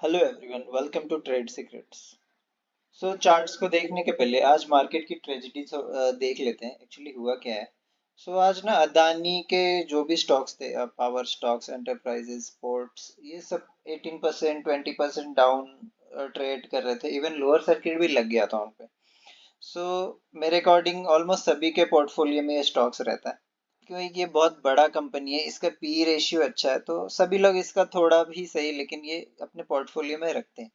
Hello everyone, welcome to Trade Secrets. Charts को देखने के पहले आज मार्केट की ट्रेजेडी देख लेते हैं एक्चुअली हुआ क्या है। आज ना अदानी के जो भी स्टॉक्स थे, पावर स्टॉक्स, एंटरप्राइजेस, पोर्ट्स, ये सब 18% 20% डाउन ट्रेड कर रहे थे। इवन लोअर सर्किट भी लग गया था उन पे। मेरे अकॉर्डिंग ऑलमोस्ट सभी के पोर्टफोलियो में ये स्टॉक्स रहता है, क्योंकि ये बहुत बड़ा कंपनी है, इसका पी रेशियो अच्छा है, तो सभी लोग इसका थोड़ा भी सही लेकिन ये अपने पोर्टफोलियो में रखते हैं।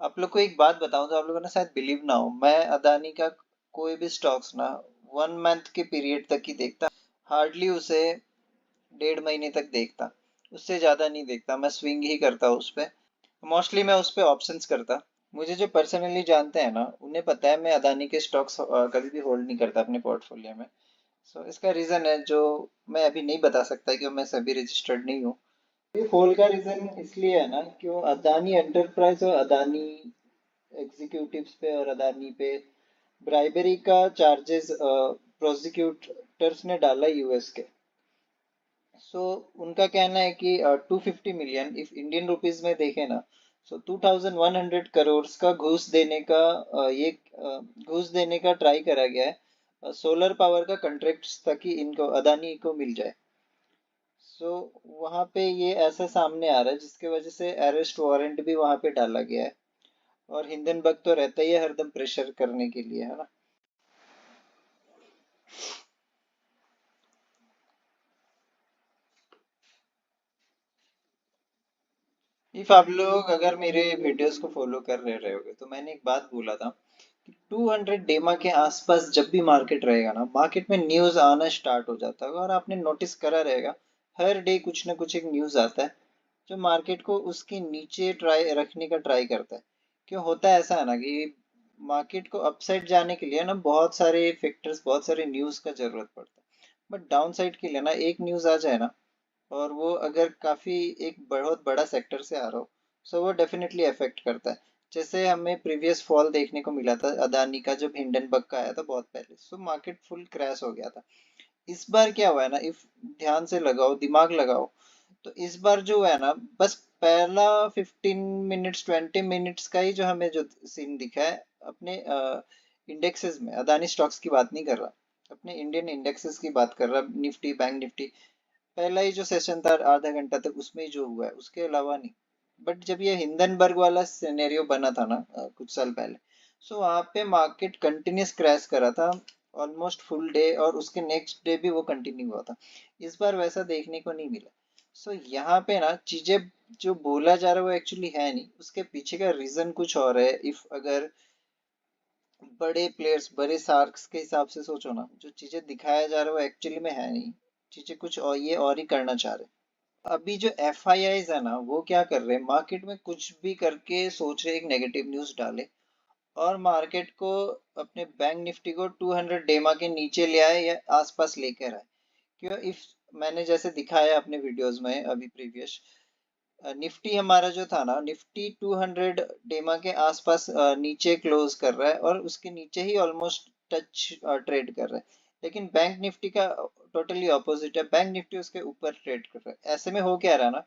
आप लोग को एक बात बताऊं तो आप लोगों ने शायद बिलीव ना हो, मैं अदानी का कोई भी स्टॉक्स ना 1 मंथ के पीरियड तक ही देखता, हार्डली उसे 1.5 महीने तक देखता, उससे ज्यादा नहीं देखता। मैं स्विंग ही करता उस पे, मोस्टली मैं उस पे ऑप्शंस करता। मुझे जो पर्सनली जानते हैं ना, उन्हें पता है मैं अदानी के स्टॉक्स कभी भी होल्ड नहीं करता अपने पोर्टफोलियो में। इसका रीजन है जो मैं अभी नहीं बता सकता, क्यों मैं सभी रजिस्टर्ड नहीं हूँ। ये होल का रीजन इसलिए है ना, क्यों अदानी एंटरप्राइज और अदानी एग्जीक्यूटिव्स पे और अदानी पे ब्राइबरी का चार्जेस प्रोसिक्यूटर्स ने डाला यूएस के। उनका कहना है कि 250 मिलियन, इफ इंडियन रुपीज में देखें ना, 2100 करोड़ का घूस देने का घूस देने का ट्राई करा गया है सोलर पावर का कॉन्ट्रैक्ट, ताकि इनको अदानी को मिल जाए। वहां पे ये ऐसा सामने आ रहा है, जिसके वजह से अरेस्ट वारंट भी वहां पे डाला गया है। और हिंदनबर्ग तो रहता ही है हरदम प्रेशर करने के लिए, है ना। इफ आप लोग अगर मेरे वीडियोस को फॉलो कर रहे होगे तो मैंने एक बात बोला था कि 200 डेमा के आसपास जब भी मार्केट रहेगा ना, मार्केट में न्यूज आना स्टार्ट हो जाता होगा, और आपने नोटिस करा रहेगा हर डे कुछ ना कुछ एक न्यूज आता है जो मार्केट को उसके नीचे ट्राई रखने का ट्राई करता है। क्यों होता है ऐसा है ना, कि मार्केट को अपसाइड जाने के लिए ना बहुत सारे फैक्टर्स, बहुत सारे न्यूज का जरूरत पड़ता है। बट डाउन साइड के लिए ना एक न्यूज आ जाए ना, और वो अगर काफी एक बहुत बड़ा सेक्टर से आ रहा हो, वो डेफिनेटली अफेक्ट करता है। जैसे हमें प्रीवियस फॉल देखने को मिला था अदानी का, जब हिंडनबर्ग का आया था बहुत पहले, मार्केट फुल क्रैश हो गया था। इस बार क्या हुआ है ना, इफ ध्यान से लगाओ, दिमाग लगाओ, तो इस बार जो है ना, बस पहला 15 मिनट्स 20 मिनट्स का ही जो हमें जो सीन दिखा है अपने इंडेक्सेस में, अदानी स्टॉक्स की बात नहीं कर रहा, अपने इंडियन इंडेक्सेस की बात कर रहा, निफ्टी, बैंक निफ्टी। पहला ही जो सेशन था आधा घंटा तक, उसमें ही जो हुआ है, उसके अलावा नहीं। बट जब ये हिंडनबर्ग वाला सिनेरियो बना था ना कुछ साल पहले, वहां पे मार्केट कंटिन्यूस क्रैश करा था ऑलमोस्ट फुल डे, और उसके नेक्स्ट डे भी वो कंटिन्यू हुआ था। इस बार वैसा देखने को नहीं मिला। यहाँ पे ना चीजें जो बोला जा रहा है वो एक्चुअली है नहीं, उसके पीछे का रीजन कुछ और है। इफ अगर बड़े प्लेयर्स, बड़े सार्क्स के हिसाब से सोचो ना, जो चीजें दिखाया जा रहा है वो एक्चुअली में है नहीं, चीजें कुछ और, ये और ही करना चाह रहे हैं। अभी जो एफ आई आईज है ना, वो क्या कर रहे हैं, मार्केट में कुछ भी करके सोच रहे हैं एक नेगेटिव न्यूज डाले, और मार्केट को, अपने बैंक निफ्टी को 200 डेमा के नीचे ले आए या आसपास लेकर आए। क्यों? इफ मैंने जैसे दिखाया अपने वीडियोस में अभी प्रीवियस, निफ्टी हमारा जो था ना, निफ्टी 200 डेमा के आसपास नीचे क्लोज कर रहा है, और उसके नीचे ही ऑलमोस्ट टच ट्रेड कर रहा है। लेकिन बैंक निफ्टी का टोटली ऑपोजिट है, बैंक निफ्टी उसके ऊपर ट्रेड कर रहा है। ऐसे में हो क्या रहा है ना,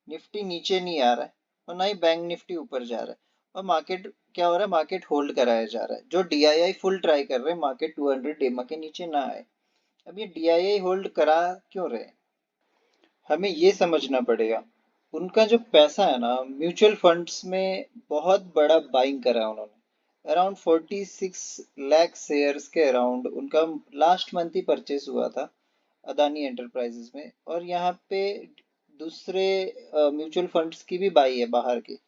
निफ्टी नीचे नहीं आ रहा है, और ना ही बैंक निफ्टी ऊपर जा रहा है, और मार्केट क्या हो रहा है, मार्केट होल्ड कराया जा रहा है। जो डीआईआई फुल ट्राई कर रहे हैं मार्केट 200 डेमा के नीचे ना आए। अब ये डीआईआई होल्ड करा क्यों रहे हैं, हमें ये समझना पड़ेगा। उनका जो पैसा है ना, म्यूचुअल फंड्स में बहुत बड़ा बाइंग करा है उन्होंने, अराउंड 46 लाख शेयर्स के अराउंड उनका लास्ट मंथ ही परचेस हुआ था अदानी एंटरप्राइजेस में। और यहाँ पे दूसरे म्यूचुअल फंड्स की भी बाई है बाहर की।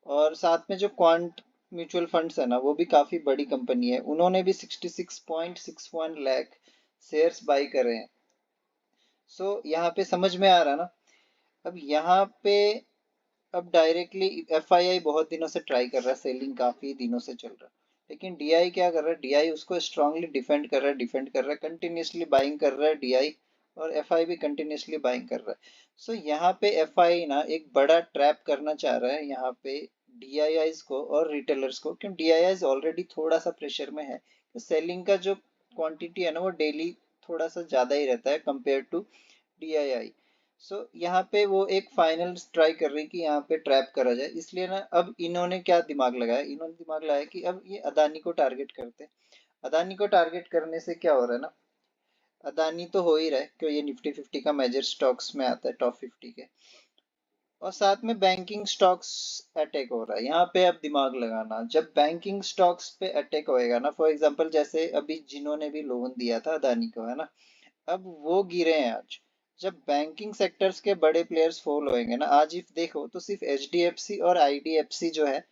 और साथ में जो क्वांट म्यूचुअल फंड्स है ना, वो भी काफी बड़ी कंपनी है, उन्होंने भी 66.61 लाख शेयर्स बाई करे हैं। यहाँ पे समझ में आ रहा ना। अब यहाँ पे, अब डायरेक्टली एफआईआई बहुत दिनों से ट्राई कर रहा है, सेलिंग काफी दिनों से चल रहा है, लेकिन डीआई क्या कर रहा है, डीआई उसको स्ट्रांगली डिफेंड कर रहा है, कंटिन्यूसली बाइंग कर रहा है डीआई, और एफआई भी कंटिन्यूसली बाइंग कर रहा है। यहाँ पे एफआई ना एक बड़ा ट्रैप करना चाह रहा है यहाँ पे डीआईआईज को और रिटेलर्स को, क्योंकि डीआईआईज ऑलरेडी थोड़ा सा प्रेशर में है, तो सेलिंग का जो क्वांटिटी है ना, वो डेली थोड़ा सा ज्यादा ही रहता है कंपेयर टू डीआईआई। सो यहाँ पे वो एक फाइनल ट्राई कर रही कि यहाँ पे ट्रैप करा जाए, इसलिए ना अब इन्होंने क्या दिमाग लगाया, इन्होंने दिमाग लगाया कि अब ये अदानी को टारगेट करते हैं। अदानी को टारगेट करने से क्या हो रहा है ना, अदानी तो हो ही रहा है क्योंकि ये निफ्टी 50 का मेजर स्टॉक्स में आता है, टॉप 50 के। और साथ में बैंकिंग स्टॉक्स अटैक हो रहा है। यहाँ पे अब दिमाग लगाना, जब बैंकिंग स्टॉक्स पे अटैक होएगा ना, फॉर एग्जांपल जैसे अभी जिन्होंने भी लोन दिया था अदानी को, है ना, अब वो गिरे हैं आज। जब बैंकिंग सेक्टर्स के बड़े प्लेयर्स फॉल होएंगे ना, आज इफ देखो तो सिर्फ एचडीएफसी और आईडीएफसी जो है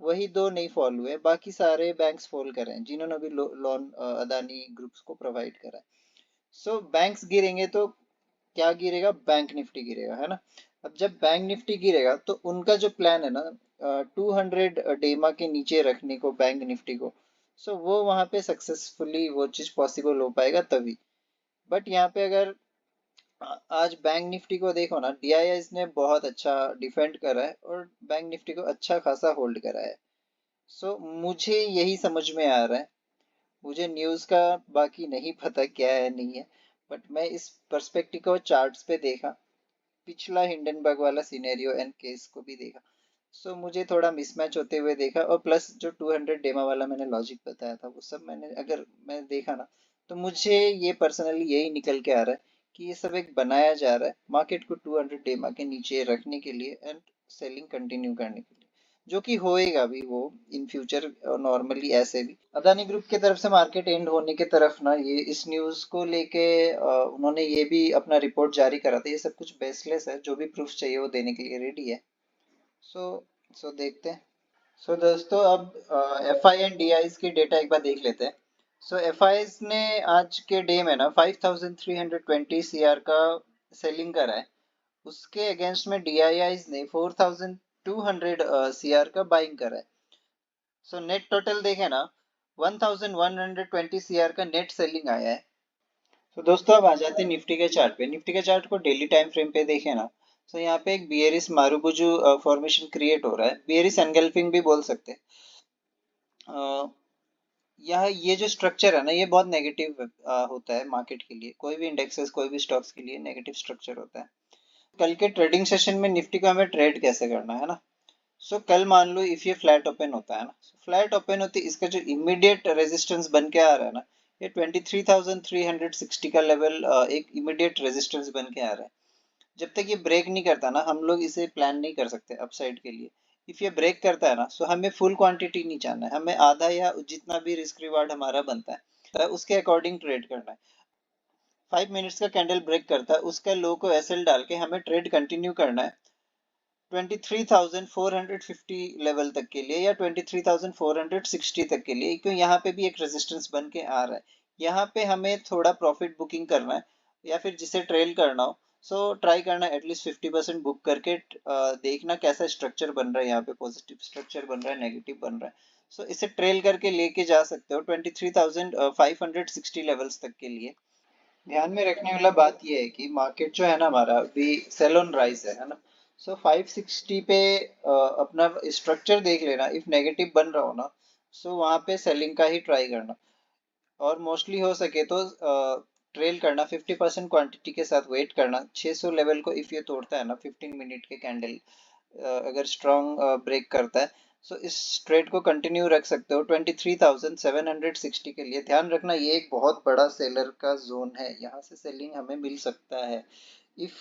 वही दो नहीं फॉल हुए, बाकी सारे बैंक्स फॉल कर रहे हैं जिन्होंने भी लोन अदानी ग्रुप्स को प्रोवाइड करा है। सो बैंक्स गिरेंगे तो क्या गिरेगा, बैंक निफ्टी गिरेगा, है ना। अब जब बैंक निफ्टी गिरेगा तो उनका जो प्लान है ना 200 डेमा के नीचे रखने को बैंक निफ्टी को, सो वो वहां पे सक्सेसफुली वो चीज पॉसिबल हो पाएगा तभी। बट यहाँ पे अगर आज बैंक निफ्टी को देखो ना, डीआईएस ने बहुत अच्छा डिफेंड करा है और बैंक निफ्टी को अच्छा खासा होल्ड करा है। सो मुझे यही समझ में आ रहा है। मुझे न्यूज़ का बाकी नहीं पता क्या है नहीं है, बट मैं इस पर्सपेक्टिव को चार्ट्स पे देखा, पिछला हिंडनबर्ग वाला सिनेरियो एंड केस को भी देखा। सो मुझे थोड़ा मिसमैच होते हुए देखा, और प्लस जो 200 डेमा वाला मैंने लॉजिक बताया था वो सब मैंने अगर मैं देखा ना, तो मुझे ये पर्सनली यही निकल के आ रहा है कि ये सब एक बनाया जा रहा है मार्केट को 200 डेमा के नीचे रखने के लिए एंड सेलिंग कंटिन्यू करने के लिए, जो कि होएगा भी वो इन फ्यूचर नॉर्मली ऐसे भी। अदानी ग्रुप की तरफ से मार्केट एंड होने की तरफ ना, ये इस न्यूज को लेके उन्होंने ये भी अपना रिपोर्ट जारी करा था, ये सब कुछ बेसलेस है, जो भी प्रूफ चाहिए वो देने के लिए रेडी है। सो सो देखते हैं। सो दोस्तों अब F I and D I की डेटा एक बार देख लेते हैं। सो एफ आई ने आज के डे में ना 5320 सी आर का सेलिंग करा है, उसके अगेंस्ट में डी आई आई ने 4200 सी आर का बाइंग करा है। सो नेट टोटल देखें ना, 1120 सीआर का नेट सेलिंग आया है। तो दोस्तों अब आ जाते हैं निफ्टी के चार्ट पे। निफ्टी के चार्ट को डेली टाइम फ्रेम पे देखें ना, तो यहाँ पे एक बियरिश मारुबुजू फॉर्मेशन क्रिएट हो रहा है, बियरिश एनगल्फिंग भी बोल सकते हैं। यह ये जो स्ट्रक्चर है ना, ये बहुत नेगेटिव होता है मार्केट के लिए, कोई भी इंडेक्सेस कोई भी स्टॉक्स के लिए नेगेटिव स्ट्रक्चर होता है। कल के ट्रेडिंग सेशन में निफ्टी को हमें ट्रेड कैसे करना है ना। कल मान लो इफ ये फ्लैट ओपन होता है ना, फ्लैट ओपन होती इसका जो इमीडिएट रेजिस्टेंस बन के आ रहा है ना, ये 23,360 का लेवल एक इमीडिएट रेजिस्टेंस बन के आ रहा है। जब तक ये ब्रेक नहीं करता ना, हम लोग इसे प्लान नहीं कर सकते अपसाइड के लिए। इफ ये ब्रेक करता है ना, सो हमें फुल क्वांटिटी नहीं जानना है, हमें आधा या जितना भी रिस्क रिवार्ड हमारा बनता है तो उसके अकॉर्डिंग ट्रेड करना है। 5 मिनट्स का कैंडल ब्रेक करता है, उसका लो को एसएल डाल के हमें ट्रेड कंटिन्यू करना है 23,450 लेवल तक के लिए या 23,460 तक के लिए, क्यों यहाँ पे भी एक रेजिस्टेंस बन के आ रहा है। यहाँ पे हमें थोड़ा प्रॉफिट बुकिंग करना है, या फिर जिसे ट्रेल करना हो, ट्राई करना एटलीस्ट 50% बुक करके देखना कैसा स्ट्रक्चर बन रहा है, यहाँ पे पॉजिटिव स्ट्रक्चर बन रहा है नेगेटिव बन रहा है। इसे ट्रेल करके लेके जा सकते हो 23,560 लेवल्स तक के लिए। ध्यान में रखने वाला बात यह है कि मार्केट जो है ना हमारा अभी सेल ऑन राइज है ना। 560 पे अपना स्ट्रक्चर देख लेना, इफ नेगेटिव बन रहा हो ना, वहां पे सेलिंग का ही ट्राई करना, और मोस्टली हो सके तो ट्रेल करना 50% क्वांटिटी के साथ वेट करना। 600 लेवल को इफ ये तोड़ता है ना 15 मिनट के कैंडल, अगर स्ट्रॉन्ग ब्रेक करता है, इस ट्रेड को कंटिन्यू रख सकते हो 23,760 के लिए। ध्यान रखना ये एक बहुत बड़ा सेलर का जोन है, यहाँ से सेलिंग हमें मिल सकता है। इफ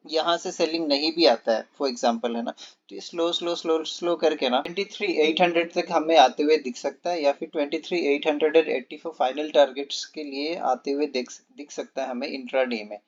यहाँ से सेलिंग नहीं भी आता है फॉर एग्जांपल, है ना, तो ये स्लो स्लो स्लो स्लो करके ना 23,800 तक हमें आते हुए दिख सकता है, या फिर 23,884 फाइनल टारगेट्स के लिए आते हुए दिख सकता है हमें इंट्राडे में।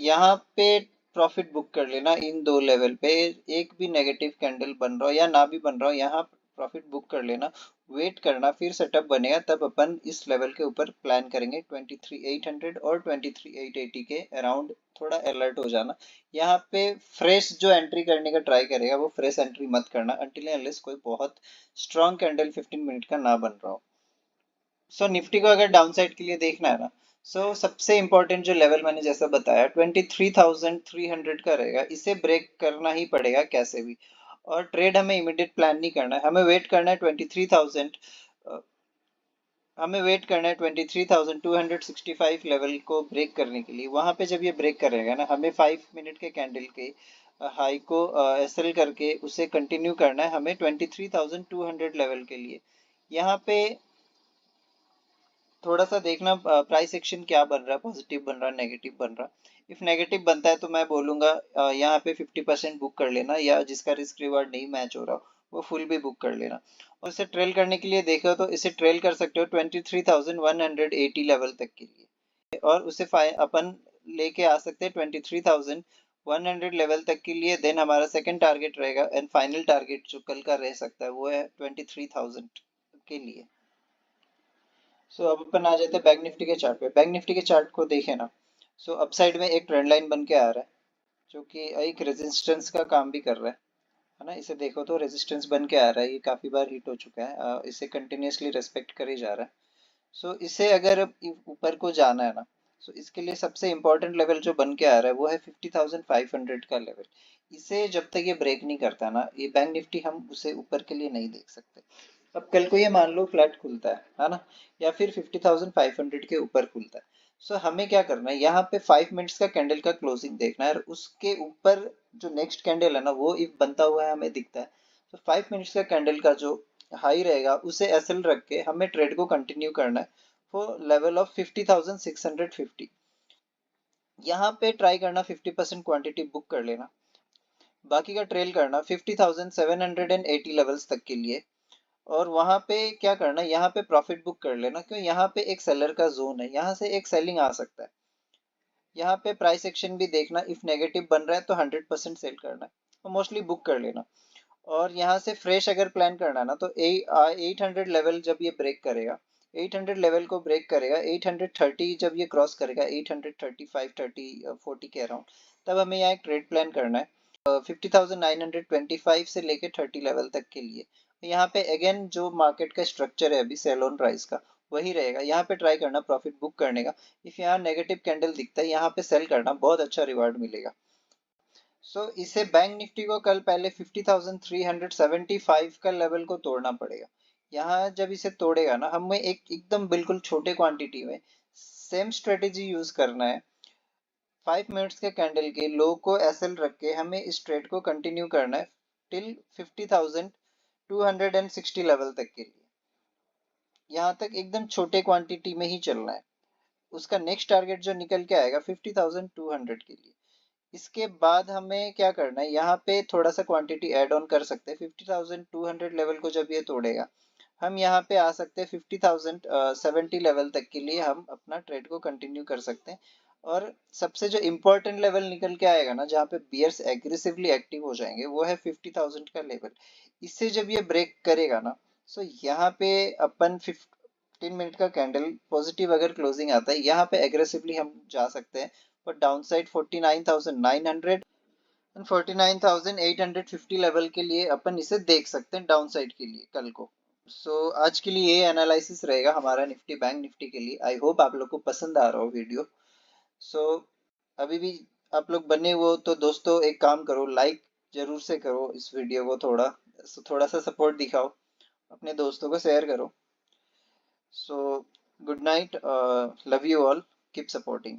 यहाँ पे प्रॉफिट बुक कर लेना इन दो लेवल पे, एक भी नेगेटिव कैंडल बन रहा हो या ना भी बन रहा हो, यहाँ प्रॉफिट बुक कर लेना। वेट करना, फिर सेटअप बनेगा तब अपन इस लेवल के ऊपर प्लान करेंगे 23,800 और 23,880 के अराउंड। थोड़ा अलर्ट हो जाना, यहाँ पे फ्रेश जो एंट्री करने का ट्राई करेगा वो फ्रेश एंट्री मत करना अनटिल अनलेस कोई बहुत स्ट्रॉन्ग कैंडल 15 मिनट का ना बन रहा हो। निफ्टी को अगर डाउन साइड के लिए देखना है ना, सबसे इंपॉर्टेंट जो लेवल मैंने जैसा बताया 23,300 का रहेगा, इसे ब्रेक करना ही पड़ेगा कैसे भी। और ट्रेड हमें इमीडिएट प्लान नहीं करना है, हमें वेट करना है 23,000 हमें वेट करना है 23,265 लेवल को ब्रेक करने के लिए। वहां पे जब ये ब्रेक करेगा ना, हमें 5 मिनट के कैंडल के हाई को एसएल करके उसे कंटिन्यू करना है हमें 23,200 लेवल के लिए। यहाँ पे थोड़ा सा देखना प्राइस एक्शन क्या बन रहा है, पॉजिटिव बन रहा है, नेगेटिव बन रहा है। इफ नेगेटिव बनता है तो मैं बोलूंगा यहाँ पे 50% बुक कर लेना, या जिसका रिस्क रिवार्ड नहीं मैच हो रहा वो फुल भी बुक कर लेना। और इसे ट्रेल करने के लिए देखो तो इसे ट्रेल कर सकते हो 23,180 लेवल तक के लिए, और उसे अपन लेके आ सकते हैं 23,100 लेवल तक के लिए। देन हमारा सेकंड टारगेट रहेगा एंड फाइनल टारगेट जो कल का रह सकता है वो है 23,000 के लिए। सो अब अपन आ जाते हैं बैंक निफ्टी के चार्ट पे। बैंक निफ्टी के चार्ट को देखें ना, सो अपसाइड में एक ट्रेंड लाइन बन के आ रहा है जो कि एक रेजिस्टेंस का काम भी कर रहा है ना। इसे देखो तो रेजिस्टेंस बन के आ रहा है, ये काफी बार हिट हो चुका है, इसे कंटिन्यूअसली रेस्पेक्ट करे जा रहा है। सो इसे अगर ऊपर को जाना है ना, सो इसके लिए सबसे इंपॉर्टेंट लेवल जो बन के आ रहा है वो है 50,500 का लेवल। इसे जब तक ये ब्रेक नहीं करता ना, ये बैंक निफ्टी हम उसे ऊपर के लिए नहीं देख सकते। अब कल को ये मान लो फ्लैट खुलता है ना, या फिर 50,500 के ऊपर खुलता है। सो हमें क्या करना है, यहाँ पे 5 मिनट्स का कैंडल का क्लोजिंग देखना है, और उसके ऊपर जो नेक्स्ट कैंडल है ना वो इफ बनता हुआ है हमें दिखता है, तो 5 मिनट्स का कैंडल का जो हाई रहेगा उसे एसएल रख के हमें ट्रेड को कंटिन्यू करना है फॉर लेवल ऑफ 50,650। यहाँ पे ट्राई करना 50% क्वांटिटी बुक कर लेना, बाकी का ट्रेल करना 50,780 लेवल्स तक के लिए। और वहां पे क्या करना, यहाँ पे प्रॉफिट बुक कर लेना, क्यों यहाँ पे एक सेलर का जोन है, यहाँ से एक सेलिंग आ सकता है। यहाँ पे प्राइस एक्शन भी देखना, इफ नेगेटिव बन रहा है तो 100% सेल करना है और मोस्टली बुक कर लेना। और यहाँ से फ्रेश अगर प्लान करना है ना, तो 800 लेवल जब ये ब्रेक करेगा, 800 लेवल को ब्रेक करेगा, 830 जब ये क्रॉस करेगा, 835 30 40 के अराउंड, तब हमें यहाँ एक ट्रेड प्लान करना है 50,925 से लेके 30 लेवल तक के लिए। यहाँ पे अगेन जो मार्केट का स्ट्रक्चर है अभी सेल ऑन प्राइस का वही रहेगा, यहाँ पे ट्राई करना प्रॉफिट बुक करने का। इफ यहाँ नेगेटिव कैंडल दिखता है यहाँ पे सेल करना, बहुत अच्छा रिवार्ड मिलेगा। इसे बैंक निफ्टी को कल पहले 50,375 का लेवल को तोड़ना पड़ेगा। यहाँ जब इसे तोड़ेगा ना, हमें एक एकदम बिल्कुल छोटे क्वांटिटी में सेम स्ट्रेटेजी यूज करना है। 5 मिनट्स के कैंडल के लो को एसएल रख के हमें इस ट्रेड को कंटिन्यू करना है टिल 50,260 लेवल तक के लिए। यहाँ तक एकदम छोटे क्वांटिटी में ही चलना है। उसका नेक्स्ट टारगेट जो निकल के आएगा 50,200 के लिए। इसके बाद हमें क्या करना है, यहाँ पे थोड़ा सा क्वांटिटी ऐड ऑन कर सकते हैं। 50,200 लेवल को जब ये तोड़ेगा, हम यहाँ पे आ सकते हैं 50,070 लेवल तक के लिए, हम अपना ट्रेड को कंटिन्यू कर सकते हैं। और सबसे जो इम्पोर्टेंट लेवल निकल के आएगा ना, जहाँ पे बियर्स एग्रेसिवली एक्टिव हो जाएंगे, वो है 50,000 का लेवल। इससे जब ये ब्रेक करेगा ना, सो यहाँ पे अपन 15 मिनट का कैंडल पॉजिटिव अगर क्लोजिंग आता है, यहाँ पे एग्रेसिवली हम जा सकते हैं। पर डाउन साइड 49,900 एंड 49,850 लेवल के लिए अपन इसे देख सकते हैं डाउन साइड के लिए कल को। आज के लिए ये एनालिसिस रहेगा हमारा निफ्टी बैंक निफ्टी के लिए। आई होप आप लोग को पसंद आ रहा हो वीडियो। सो अभी भी आप लोग बने हो तो दोस्तों एक काम करो, लाइक जरूर से करो इस वीडियो को, थोड़ा सा सपोर्ट दिखाओ, अपने दोस्तों को शेयर करो। So good night, love you all, keep supporting.